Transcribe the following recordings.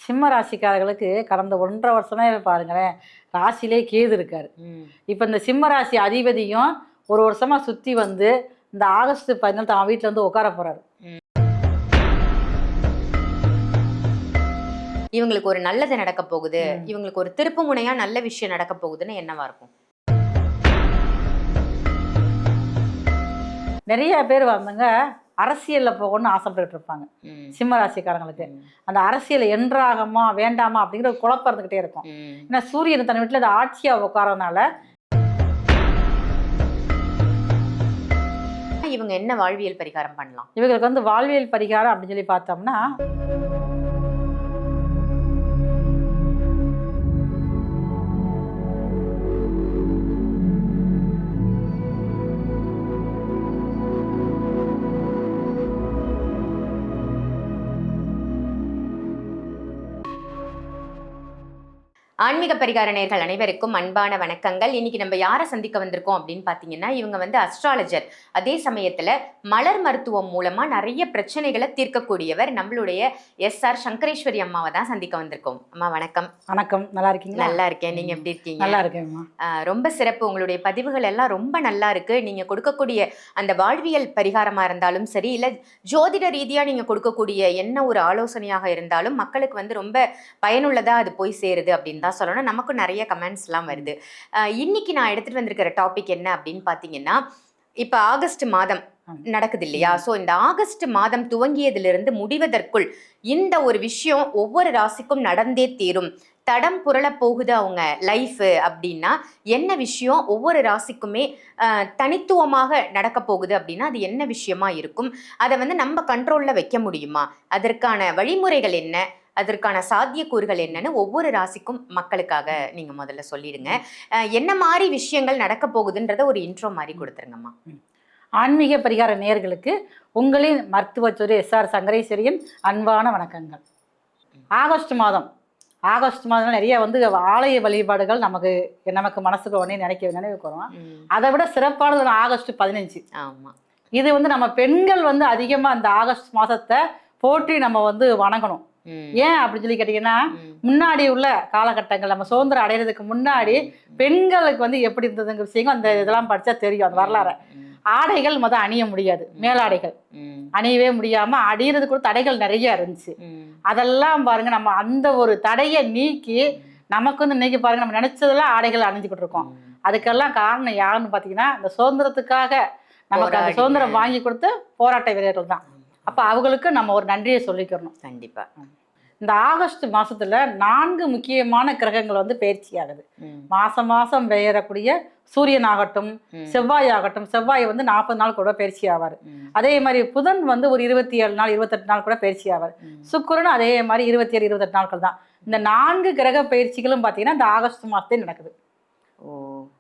சிம்ம ராசிக்காரர்களுக்கு கடந்த 1.5 வருஷமே பாருங்களேன், ராசியிலே கேது இருக்காரு. இப்போ இந்த சிம்ம ராசி அதிபதியும் ஒரு வருஷமா சுற்றி வந்து இந்த ஆகஸ்ட் 14 அவன் வீட்டில் வந்து உட்கார போறாரு. இவங்களுக்கு ஒரு நல்லது நடக்க போகுது, இவங்களுக்கு ஒரு திருப்பு முனையா நல்ல விஷயம் நடக்க போகுதுன்னு என்னவா இருக்கும்? நிறைய பேர் வந்தங்க அரசியலில் போகணும்னு ஆசைப்பட்டு இருப்பாங்க சிம்ம ராசிக்காரங்களுக்கு. அந்த அரசியல் என்றாகமா வேண்டாமா அப்படிங்கிற ஒரு குழப்பம் இருந்துகிட்டே இருக்கும். ஏன்னா சூரியன் தன் வீட்டில் அது ஆட்சியாக உட்காரனால இவங்க என்ன வாழ்வியல் பரிகாரம் பண்ணலாம்? இவங்களுக்கு வந்து வாழ்வியல் பரிகாரம் அப்படின்னு சொல்லி பார்த்தோம்னா, ஆன்மீக பரிகார நேயர்கள் அனைவருக்கும் அன்பான வணக்கங்கள். இன்னைக்கு நம்ம யாரை சந்திக்க வந்திருக்கோம் அப்படின்னு பார்த்தீங்கன்னா, இவங்க வந்து அஸ்ட்ராலஜர், அதே சமயத்தில் மலர் மருத்துவம் மூலமா நிறைய பிரச்சனைகளை தீர்க்கக்கூடியவர். நம்மளுடைய எஸ்ஆர் சங்கரேஸ்வரி அம்மாவை தான் சந்திக்க வந்திருக்கோம். அம்மா வணக்கம். வணக்கம், நல்லா இருக்கீங்க? நல்லா இருக்கேன், நீங்க எப்படி இருக்கீங்க? நல்லா இருக்கேன்மா. ரொம்ப சிறப்பு, உங்களுடைய பதிவுகள் எல்லாம் ரொம்ப நல்லா இருக்கு. நீங்க கொடுக்கக்கூடிய அந்த வாழ்வியல் பரிகாரமா இருந்தாலும் சரி, இல்ல ஜோதிட ரீதியா நீங்க கொடுக்கக்கூடிய என்ன ஒரு ஆலோசனையாக இருந்தாலும் மக்களுக்கு வந்து ரொம்ப பயனுள்ளதா அது போய் சேருது அப்படின்னு தான் சொல்லணும். நமக்கும் நிறைய கமெண்ட்ஸ் எல்லாம் வருது. இன்னைக்கு நான் எடுத்துட்டு வந்திருக்கிற டாபிக் என்ன அப்படின்னு பாத்தீங்கன்னா, இப்ப ஆகஸ்ட் மாதம் நடக்குது இல்லையா? சோ இந்த ஆகஸ்ட் மாதம் துவங்கியதிலிருந்து முடிவதற்குள் இந்த ஒரு விஷயம் ஒவ்வொரு ராசிக்கும் நடந்தே தீரும், தடம் புரள போகுது அவங்க லைஃப் அப்படின்னா என்ன விஷயம் ஒவ்வொரு ராசிக்குமே தனித்துவமாக நடக்க போகுது அப்படின்னா அது என்ன விஷயமா இருக்கும்? அதை வந்து நம்ம கண்ட்ரோல்ல வைக்க முடியுமா? அதற்கான வழிமுறைகள் என்ன, அதற்கான சாத்தியக்கூறுகள் என்னன்னு ஒவ்வொரு ராசிக்கும் மக்களுக்காக நீங்க முதல்ல சொல்லிடுங்க. என்ன மாதிரி விஷயங்கள் நடக்க போகுதுன்றத ஒரு இன்ட்ரோ மாதிரி கொடுத்துருங்கம்மா. ஆன்மீக பரிகார நேயர்களுக்கு உங்களின் மருத்துவத்துறை எஸ்ஆர் சங்கரேஸ்வரியின் அன்பான வணக்கங்கள். ஆகஸ்ட் மாதம் நிறைய வந்து ஆலய வழிபாடுகள் நமக்கு மனசுக்கு உடனே நினைவுக்கு வரும். அதை விட சிறப்பானது ஆகஸ்ட் 15. ஆமா, இது வந்து நம்ம பெண்கள் வந்து அதிகமா அந்த ஆகஸ்ட் மாதத்தை போற்றி நம்ம வந்து வணங்கணும். ஏன் அப்படின்னு சொல்லி கேட்டீங்கன்னா, முன்னாடி உள்ள காலகட்டங்கள் நம்ம சுதந்திரம் அடைகிறதுக்கு முன்னாடி பெண்களுக்கு வந்து எப்படி இருந்ததுங்கிற விஷயங்கள் அந்த இதெல்லாம் படிச்சா தெரியும். அந்த வரலாறு ஆடைகள் அணிய முடியாது, மேலாடைகள் அணியவே முடியாம அடிகிறது கூட தடைகள் நிறைய இருந்துச்சு. அதெல்லாம் பாருங்க, நம்ம அந்த ஒரு தடையை நீக்கி நமக்கு வந்து இன்னைக்கு பாருங்க நம்ம நினைச்சதெல்லாம் ஆடைகள் அணிஞ்சுக்கிட்டு இருக்கோம். அதுக்கெல்லாம் காரணம் யாருன்னு பாத்தீங்கன்னா, இந்த சுதந்திரத்துக்காக நமக்கு அந்த சுதந்திரம் வாங்கி கொடுத்த போராட்ட வீரர்கள் தான். அப்ப அவங்களுக்கு நம்ம ஒரு நன்றியை சொல்லிக்கிறணும். கண்டிப்பா. இந்த ஆகஸ்ட் மாசத்துல 4 முக்கியமான கிரகங்கள் வந்து பயிற்சி ஆகுது. மாசம் பெயரக்கூடிய சூரியன் ஆகட்டும், செவ்வாய் ஆகட்டும். செவ்வாய் வந்து 40 நாள் கூட பயிற்சி ஆவார். அதே மாதிரி புதன் வந்து ஒரு 27 நாள் 28 நாள் கூட பயிற்சி ஆவார். சுக்கிரன் அதே மாதிரி 27 28 நாட்கள் தான். இந்த 4 கிரக பயிற்சிகளும் பார்த்தீங்கன்னா இந்த ஆகஸ்ட் மாசத்தே நடக்குது.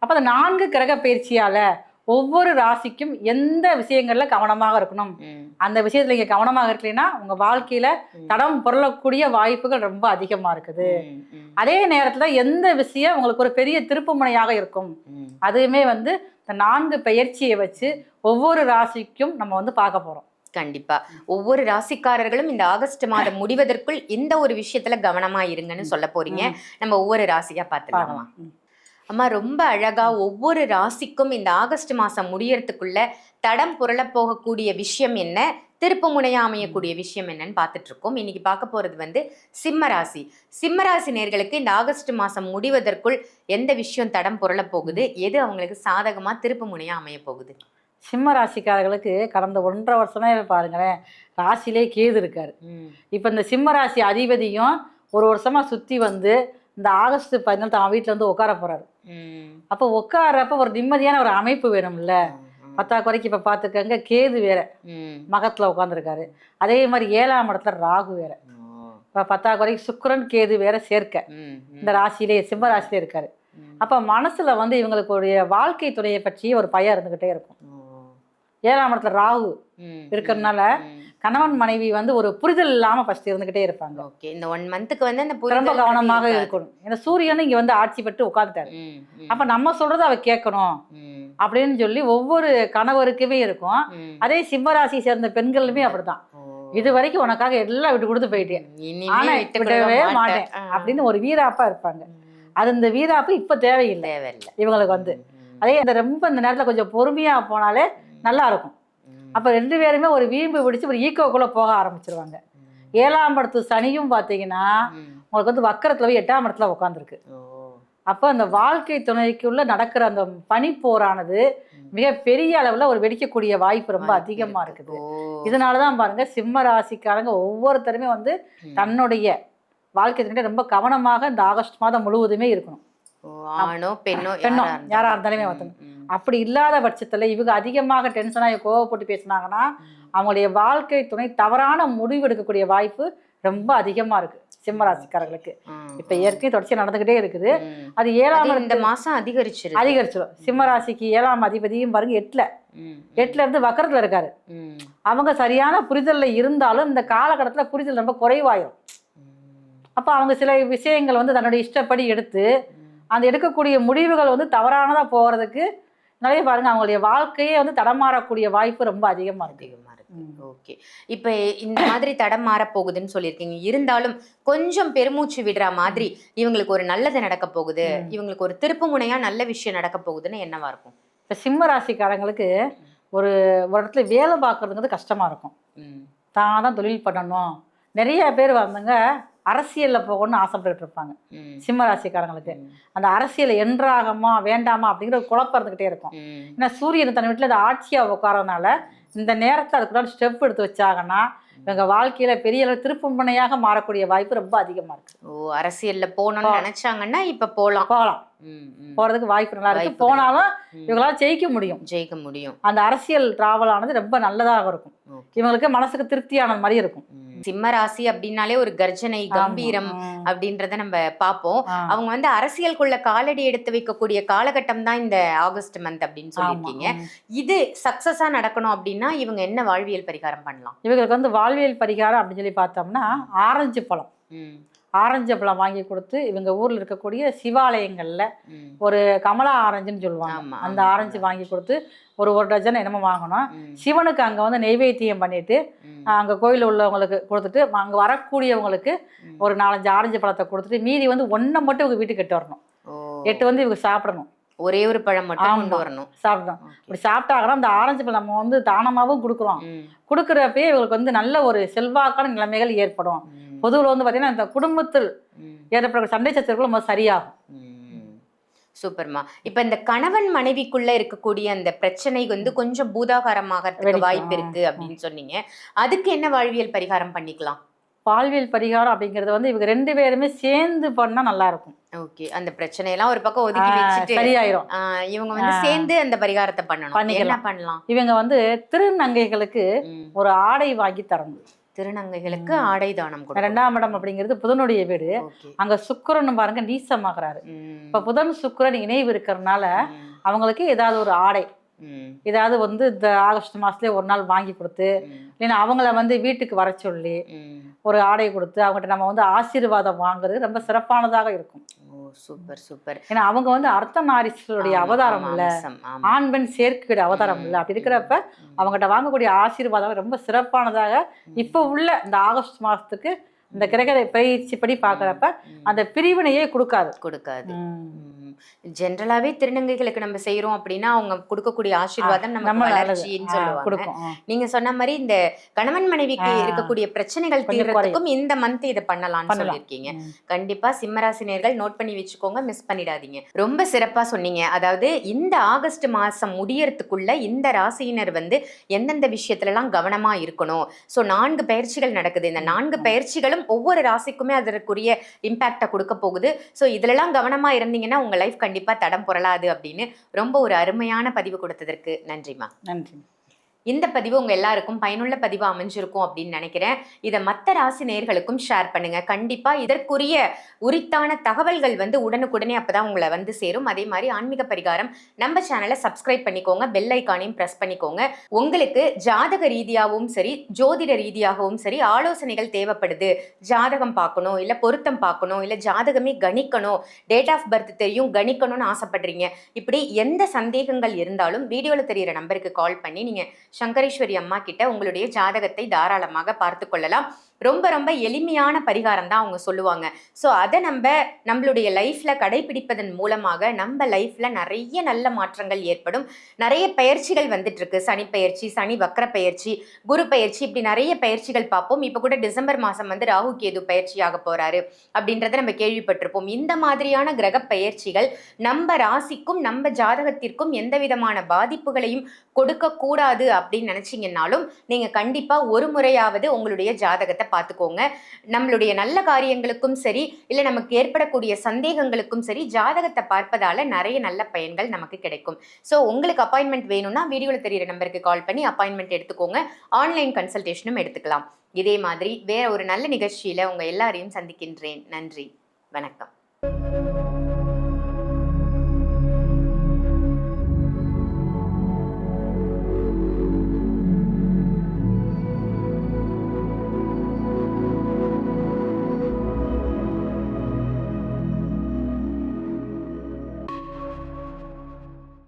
அப்ப அந்த 4 கிரக பயிற்சியால ஒவ்வொரு ராசிக்கும் எந்த விஷயங்கள்ல கவனமாக இருக்கணும், அந்த விஷயத்துல நீங்க கவனமாக இருக்கலைன்னா உங்க வாழ்க்கையில தடம் புரளக்கூடிய வாய்ப்புகள் ரொம்ப அதிகமா இருக்குது. அதே நேரத்துல எந்த விஷயம் உங்களுக்கு ஒரு பெரிய திருப்பு முனையாக இருக்கும், அதுவுமே வந்து இந்த 4 பயிற்சியை வச்சு ஒவ்வொரு ராசிக்கும் நம்ம வந்து பார்க்க போறோம். கண்டிப்பா ஒவ்வொரு ராசிக்காரர்களும் இந்த ஆகஸ்ட் மாதம் முடிவதற்குள் இந்த ஒரு விஷயத்துல கவனமா இருங்கன்னு சொல்ல போறீங்க. நம்ம ஒவ்வொரு ராசியா பார்த்துக்கலாமா? அம்மா, ரொம்ப அழகா ஒவ்வொரு ராசிக்கும் இந்த ஆகஸ்ட் மாசம் முடியறதுக்குள்ள தடம் புரள போகக்கூடிய விஷயம் என்ன, திருப்பு முனையா அமையக்கூடிய விஷயம் என்னன்னு பார்த்துட்டு இருக்கோம். இன்னைக்கு பார்க்க போறது வந்து சிம்ம ராசி. சிம்ம ராசி நேர்களுக்கு இந்த ஆகஸ்ட் மாசம் முடிவதற்குள் எந்த விஷயம் தடம் புரள போகுது, எது அவங்களுக்கு சாதகமா திருப்பு முனையா அமைய போகுது? சிம்ம ராசிக்காரர்களுக்கு கடந்த 1.5 வருஷமே பாருங்களேன், ராசியிலே கேது இருக்காரு. இப்ப இந்த சிம்ம ராசி அதிபதியும் ஒரு வருஷமா சுத்தி வந்து இந்த ஆகஸ்ட் 14 அவன் வீட்டுல வந்து உட்கார போறாரு. அப்ப உட்காரப்ப ஒரு நிம்மதியான ஒரு அமைப்பு வேணும்ல. 10 குறைக்கு இப்ப பாத்துக்கங்க, கேது வேற மகத்துல உட்காந்துருக்காரு. அதே மாதிரி 7ஆம் இடத்துல ராகு வேற. இப்ப 10 குறைக்கு சுக்கிரன் கேது வேற சேர்க்க இந்த ராசியிலே சிம்ம ராசியிலே இருக்காரு. அப்ப மனசுல வந்து இவங்களுடைய வாழ்க்கை துணையை பற்றி ஒரு பயம் இருந்துகிட்டே இருக்கும். 7ஆம் இடத்துல ராகு இருக்கிறதுனால கணவன் மனைவி வந்து ஒரு புரிதல் இல்லாம ஃபர்ஸ்ட் இருந்துகிட்டே இருப்பாங்க. ஓகே, இந்த 1 மந்த்துக்கு வந்து அந்த ரொம்ப கவனமாக இருக்கணும். ஏன்னா சூரியனும் இங்க வந்து ஆட்சி பெற்று உட்கார்ந்துட்டாரு. அப்ப நம்ம சொல்றதை அவ கேட்கணும் அப்படின்னு சொல்லி ஒவ்வொரு கணவருக்குமே இருக்கும். அதே சிம்மராசியை சேர்ந்த பெண்களுமே அப்படிதான். இது வரைக்கும் உனக்காக எல்லாம் விட்டு கொடுத்து போயிட்டேன், இனிமே ஆனா விட்டு விடவே கொடுக்க மாட்டேன் அப்படின்னு ஒரு வீராப்பா இருப்பாங்க. அது இந்த வீராப்பு இப்ப தேவையில்லை தேவையில்லை இவங்களுக்கு வந்து. அதே அந்த ரொம்ப இந்த நேரத்துல கொஞ்சம் பொறுமையா போனாலே நல்லா இருக்கும். அப்ப 2 பேருமே ஒரு வீம்பு பிடிச்சு ஒரு ஈக்கோக்குள்ள போக ஆரம்பிச்சிருவாங்க. 7ஆம் இடத்து சனியும் பாத்தீங்கன்னா உங்களுக்கு வந்து வக்கரத்துல போய் 8ஆம் இடத்துல உட்காந்துருக்கு. அப்ப அந்த வாழ்க்கை துணைக்குள்ள நடக்கிற அந்த பனிப்போரானது மிக பெரிய அளவுல ஒரு வெடிக்கக்கூடிய வாய்ப்பு ரொம்ப அதிகமா இருக்குது. இதனாலதான் பாருங்க சிம்ம ராசிக்காரங்க ஒவ்வொருத்தருமே வந்து தன்னுடைய வாழ்க்கை துணை ரொம்ப கவனமாக இந்த ஆகஸ்ட் மாதம் முழுவதுமே இருக்கணும். ஆணோ பெண்ணோ யாரா இருந்தாலுமே ஒருத்தங்க. அப்படி இல்லாத பட்சத்துல இவங்க அதிகமாக டென்ஷனாக கோவப்பட்டு பேசினாங்கன்னா அவங்களுடைய வாழ்க்கை துணை தவறான முடிவு எடுக்கக்கூடிய வாய்ப்பு ரொம்ப அதிகமா இருக்கு சிம்ம ராசிக்காரர்களுக்கு. இப்ப ஏற்கனவே தொடர்ச்சி நடந்துகிட்டே இருக்குது. அது 7ஆம் இந்த மாசம் அதிகரிச்சிடும். சிம்ம ராசிக்கு 7ஆம் அதிபதியும் பாருங்க 8ல இருந்து வக்கரத்துல இருக்காரு. அவங்க சரியான புரிதல்ல இருந்தாலும் இந்த காலகட்டத்துல புரிதல் ரொம்ப குறைவாயிரும். அப்ப அவங்க சில விஷயங்கள் வந்து தன்னுடைய இஷ்டப்படி எடுத்து அந்த எடுக்கக்கூடிய முடிவுகள் வந்து தவறானதா போறதுக்கு நிறைய பாருங்க அவங்களுடைய வாழ்க்கையே வந்து தடமாறக்கூடிய வாய்ப்பு ரொம்ப அதிகமா இருக்கு. ஓகே, இப்ப இந்த மாதிரி தடம் மாற போகுதுன்னு சொல்லியிருக்கீங்க. இருந்தாலும் கொஞ்சம் பெருமூச்சு விடுற மாதிரி இவங்களுக்கு ஒரு நல்லது நடக்க போகுது, இவங்களுக்கு ஒரு திருப்பு முனையா நல்ல விஷயம் நடக்க போகுதுன்னு என்னவா இருக்கும்? இப்ப சிம்ம ராசிக்காரங்களுக்கு ஒரு இடத்துல வேலை பார்க்கறதுங்கிறது கஷ்டமா இருக்கும். தான் தொழில் பண்ணணும். நிறைய பேர் வந்தவங்க அரசியல்ல போகணும்னு ஆசைப்பட்டு இருப்பாங்க சிம்ம ராசிக்காரங்களுக்கு. அந்த அரசியல் என்றாகமா வேண்டாமா அப்படிங்கிற ஒரு குழப்பம் இருந்துகிட்டே இருக்கும். ஏன்னா சூரியன் தன் வீட்டுல அந்த ஆட்சியா உட்காரதுனால இந்த நேரத்துல அதுக்குள்ள ஸ்டெப் எடுத்து வச்சாங்கன்னா இவங்க வாழ்க்கையில பெரிய அளவு திருப்புமுனையாக மாறக்கூடிய வாய்ப்பு ரொம்ப அதிகமா இருக்கு. அரசியல்ல போகணும்னு நினைச்சாங்கன்னா இப்ப போகலாம் போறதுக்கு வாய்ப்பு நல்லா இருக்கு. போனாலும் இவங்களால ஜெயிக்க முடியும். அந்த அரசியல் டிராவல் ஆனது ரொம்ப நல்லதாக இருக்கும். இவங்களுக்கு மனசுக்கு திருப்தியானது மாதிரி இருக்கும். சிம்ம ராசி அப்படின்னாலே ஒரு கர்ஜனை கம்பீரம் அப்படின்றத நம்ம பார்ப்போம். அவங்க வந்து அரசியலுக்குள்ள காலடி எடுத்து வைக்கக்கூடிய காலகட்டம் தான் இந்த ஆகஸ்ட் மந்த் அப்படின்னு சொல்லியிருக்கீங்க. இது சக்சஸா நடக்கணும் அப்படின்னா இவங்க என்ன வாழ்வியல் பரிகாரம் பண்ணலாம்? இவங்களுக்கு வந்து வாழ்வியல் பரிகாரம் அப்படின்னு சொல்லி பார்த்தோம்னா ஆரஞ்சு பழம் வாங்கி கொடுத்து இவங்க ஊர்ல இருக்கக்கூடிய சிவாலயங்கள்ல ஒரு கமலா ஆரஞ்சுன்னு சொல்லுவாங்க, அந்த ஆரஞ்சு வாங்கி கொடுத்து ஒரு டஜன் என்னமோ வாங்கணும். சிவனுக்கு அங்க வந்து நெய்வேத்தியம் பண்ணிட்டு அங்க கோயில் உள்ளவங்களுக்கு கொடுத்துட்டு அங்க வரக்கூடியவங்களுக்கு ஒரு 4-5 ஆரஞ்சு பழத்தை கொடுத்துட்டு மீதி வந்து 1 மட்டும் இவங்க வீட்டுக்கு எட்டு வரணும். 8 வந்து இவங்க சாப்பிடணும். ஒரே ஒரு பழம் மட்டும் கொண்டு வரணும். சாப்பிடணும். இப்படி சாப்பிட்டாங்கன்னா அந்த ஆரஞ்சு பழம் நம்ம வந்து தானமாவும் கொடுக்குறோம். கொடுக்குறப்பே இவங்களுக்கு வந்து நல்ல ஒரு செல்வாக்கான நிலைமைகள் ஏற்படும். பொதுவில் வந்து பாத்தீங்கன்னா இந்த குடும்பத்தில் ஏற்பட சண்டை சச்சரவுகள் சரியாகும். சூப்பர்மா. இப்ப இந்த கணவன் மனைவிக்குள்ள இருக்கக்கூடிய அந்த பிரச்சனை வந்து கொஞ்சம் பூதாகாரமாக வாய்ப்பு இருக்கு அப்படின்னு சொன்னீங்க. அதுக்கு என்ன வாழ்வியல் பரிகாரம் பண்ணிக்கலாம்? வாழ்வியல் பரிகாரம் அப்படிங்கறது வந்து இவங்க 2 பேருமே சேர்ந்து பண்ணா நல்லா இருக்கும். ஓகே, அந்த பிரச்சனை எல்லாம் ஒரு பக்கம் ஒதுக்கி வச்சுட்டு சரியாயிரும். இவங்க வந்து சேர்ந்து அந்த பரிகாரத்தை பண்ணணும். என்ன பண்ணலாம்? இவங்க வந்து திருநங்கைகளுக்கு ஒரு ஆடை வாங்கி தரணும். திருநங்கைகளுக்கு ஆடை தானம். 2ஆம் இடம் அப்படிங்கிறது புதனுடைய வீடு. அங்க சுக்கிரன் பாருங்க நீசமாகறாரு. இப்ப புதன் சுக்கிரன் இணைவு இருக்கிறதுனால அவங்களுக்கு ஏதாவது ஒரு ஆடை ஏதாவது வந்து இந்த ஆகஸ்ட் மாசத்துலயே ஒரு நாள் வாங்கி கொடுத்து இல்லைன்னா அவங்கள வந்து வீட்டுக்கு வர சொல்லி ஒரு ஆடை கொடுத்து அவங்ககிட்ட நம்ம வந்து ஆசீர்வாதம் வாங்குறது ரொம்ப சிறப்பானதாக இருக்கும். சூப்பர். ஏன்னா அவங்க வந்து அர்த்தநாரீஸ்வருடைய அவதாரம் இல்ல, ஆண் பெண் சேர்க்கையுடைய அவதாரம் இல்ல. அப்படி இருக்கிறப்ப அவங்ககிட்ட வாங்கக்கூடிய ஆசீர்வாதம் ரொம்ப சிறப்பானதாக இப்ப உள்ள இந்த ஆகஸ்ட் மாசத்துக்கு இந்த கிரக பயிற்சிப்படி பாக்குறப்ப அந்த பிரிவினையே கொடுக்காது. ஜென்ரலாவே திருநங்கைகளுக்கு நம்ம செய்யறோம் அப்படின்னா அவங்க கொடுக்கக்கூடிய ஆசீர்வாதம் நம்ம வளர்ச்சின்னு சொல்லுவாங்க. நீங்க சொன்ன மாதிரி இந்த கணவன் மனைவிக்கு இருக்கக்கூடிய பிரச்சனைகள் தீர்றதுக்கும் இந்த மந்த் இதை பண்ணலாம்னு சொல்லியிருக்கீங்க. கண்டிப்பா சிம்மராசினியர்கள் நோட் பண்ணி வச்சுக்கோங்க, மிஸ் பண்ணிடாதீங்க. ரொம்ப சிறப்பா சொன்னீங்க. அதாவது இந்த ஆகஸ்ட் மாசம் முடியறதுக்குள்ள இந்த ராசியினர் வந்து எந்தெந்த விஷயத்துல எல்லாம் கவனமா இருக்கணும். சோ 4 பயிற்சிகள் நடக்குது. இந்த 4 பயிற்சிகளும் ஒவ்வொரு ராசிக்குமே அதற்குரிய இம்பாக்டை கொடுக்க போகுது. ஸோ இதுலலாம் கவனமா இருந்தீங்கன்னா உங்க லைஃப் கண்டிப்பா தடம் புரளாது அப்படின்னு ரொம்ப ஒரு அருமையான பதிவு கொடுத்ததற்கு நன்றிமா. நன்றி. இந்த பதிவு உங்க எல்லாருக்கும் பயனுள்ள பதிவு அமைஞ்சிருக்கும் அப்படின்னு நினைக்கிறேன். இதை மற்ற ராசி நேயர்களுக்கும் ஷேர் பண்ணுங்க. கண்டிப்பா இதற்குரிய உரித்தான தகவல்கள் வந்து உடனுக்குடனே அப்பதான் உங்களை வந்து சேரும். அதே மாதிரி ஆன்மீக பரிகாரம் நம்ம சேனலை சப்ஸ்கிரைப் பண்ணிக்கோங்க, பெல் ஐக்கானையும் பிரஸ் பண்ணிக்கோங்க. உங்களுக்கு ஜாதக ரீதியாகவும் சரி ஜோதிட ரீதியாகவும் சரி ஆலோசனைகள் தேவைப்படுது, ஜாதகம் பார்க்கணும் இல்ல பொருத்தம் பார்க்கணும் இல்ல ஜாதகமே கணிக்கணும், டேட் ஆஃப் பர்த் தெரியும் கணிக்கணும்னு ஆசைப்படுறீங்க, இப்படி எந்த சந்தேகங்கள் இருந்தாலும் வீடியோல தெரியிற நம்பருக்கு கால் பண்ணி நீங்க சங்கரேஸ்வரி அம்மா கிட்ட உங்களுடைய ஜாதகத்தை தாராளமாக பார்த்து கொள்ளலாம். ரொம்ப ரொம்ப எளிமையான பரிகாரம் தான் அவங்க சொல்லுவாங்க. ஸோ அதை நம்மளுடைய லைஃப்ல கடைபிடிப்பதன் மூலமாக நம்ம லைஃப்ல நிறைய நல்ல மாற்றங்கள் ஏற்படும். நிறைய பயிற்சிகள் வந்துட்டு இருக்கு. சனி பயிற்சி, சனி வக்ர பயிற்சி, குரு பயிற்சி, இப்படி நிறைய பயிற்சிகள் பார்ப்போம். இப்போ கூட டிசம்பர் மாதம் வந்து ராகு கேது பயிற்சியாக போறாரு அப்படின்றத நம்ம கேள்விப்பட்டிருப்போம். இந்த மாதிரியான கிரக பயிற்சிகள் நம்ம ராசிக்கும் நம்ம ஜாதகத்திற்கும் எந்த விதமான பாதிப்புகளையும் கொடுக்க கூடாது அப்படின்னு நினைச்சீங்கன்னாலும் நீங்க கண்டிப்பா ஒரு முறையாவது உங்களுடைய ஜாதகத்தை பார்த்துக்கோங்க. நம்மளுடைய நல்ல காரியங்களுக்கும் சரி, இல்லை நமக்கு ஏற்படக்கூடிய சந்தேகங்களுக்கும் சரி, ஜாதகத்தை பார்ப்பதால நிறைய நல்ல பயன்கள் நமக்கு கிடைக்கும். ஸோ உங்களுக்கு அப்பாயின்மெண்ட் வேணும்னா வீடியோவில் தெரியிற நம்பருக்கு கால் பண்ணி அப்பாயின்மெண்ட் எடுத்துக்கோங்க. ஆன்லைன் கன்சல்டேஷனும் எடுத்துக்கலாம். இதே மாதிரி வேற ஒரு நல்ல நிகழ்ச்சியில உங்க எல்லாரையும் சந்திக்கின்றேன். நன்றி, வணக்கம்.